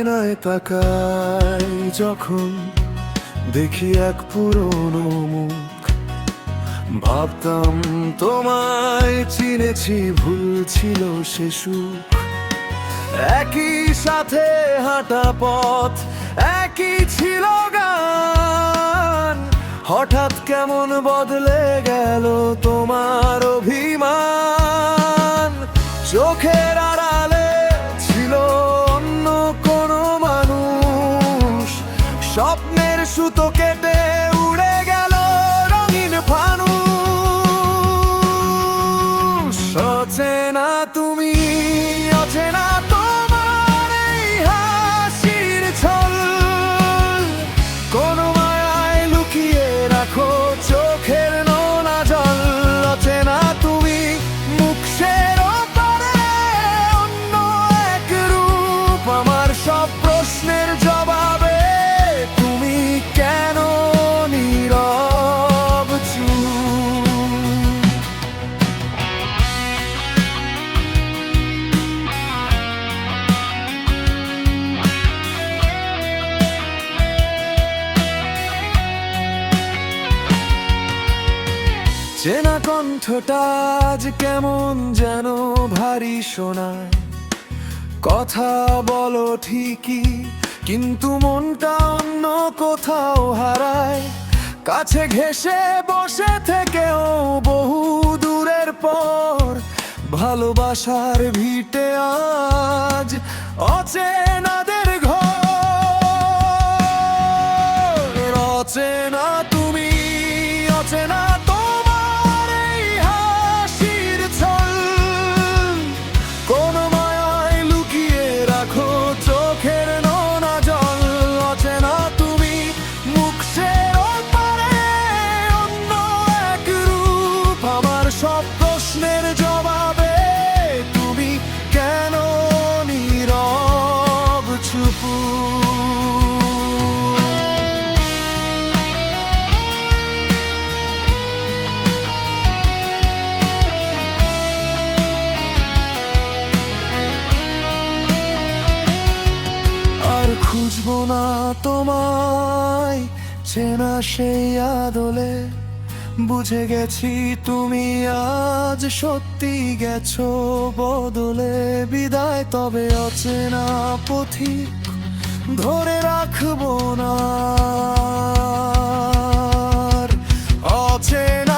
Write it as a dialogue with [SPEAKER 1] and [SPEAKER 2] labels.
[SPEAKER 1] আয়নায় তাকাই যখন দেখি এক পুরনো মুখ, ভাবতাম তোমায় চিনেছি, ভুল ছিল সে সুখ। একই সাথে হাঁটা পথ, একই ছিল গান, হঠাৎ কেমন বদলে গেল তোমার অভিমান। চোখের আড়ালে ছিল অন্য কোনো মানুষ, স্বপ্নের সুতো কেটে উড়ে গেল রঙিন ফানুষ। অচেনা তুমি, অচেনা তোমার এই হাসির ছল, কোনো মায়ায় লুকিয়ে রাখো চোখের নোনা জল। অচেনা তুমি, মুখের ওপারে অন্য এক রূপ, আমার সব প্রশ্নের জবাবে তুমি কেন নীরব চুপ? চেনা কণ্ঠটা আজ কেমন যেন ভারী শোনায়, কথা বলো ঠিকই কিন্তু মনটা অন্য কোথাও হারায়। কাছে ঘেঁষে বসে থেকেও বহু দূরের পর, ভালোবাসার ভিটে আজ অচেনাদের ঘর। অচেনা তুমি, অচেনা তোমার এই হাসির ছল, কোনো মায়ায় লুকিয়ে রাখো চোখের নোনা জল। অচেনা তুমি, মুখের ওপারে অন্য এক রূপ, আমার সব প্রশ্নের জবাবে তুমি কেন নীরব চুপ? আর খুঁজবো না তোমায় চেনা সেই আদলে, বুঝে গেছি তুমি আজ সত্যি গেছো বদলে। বিদায় তবে অচেনা পথিক, ধরে রাখবো না আর। অচেনা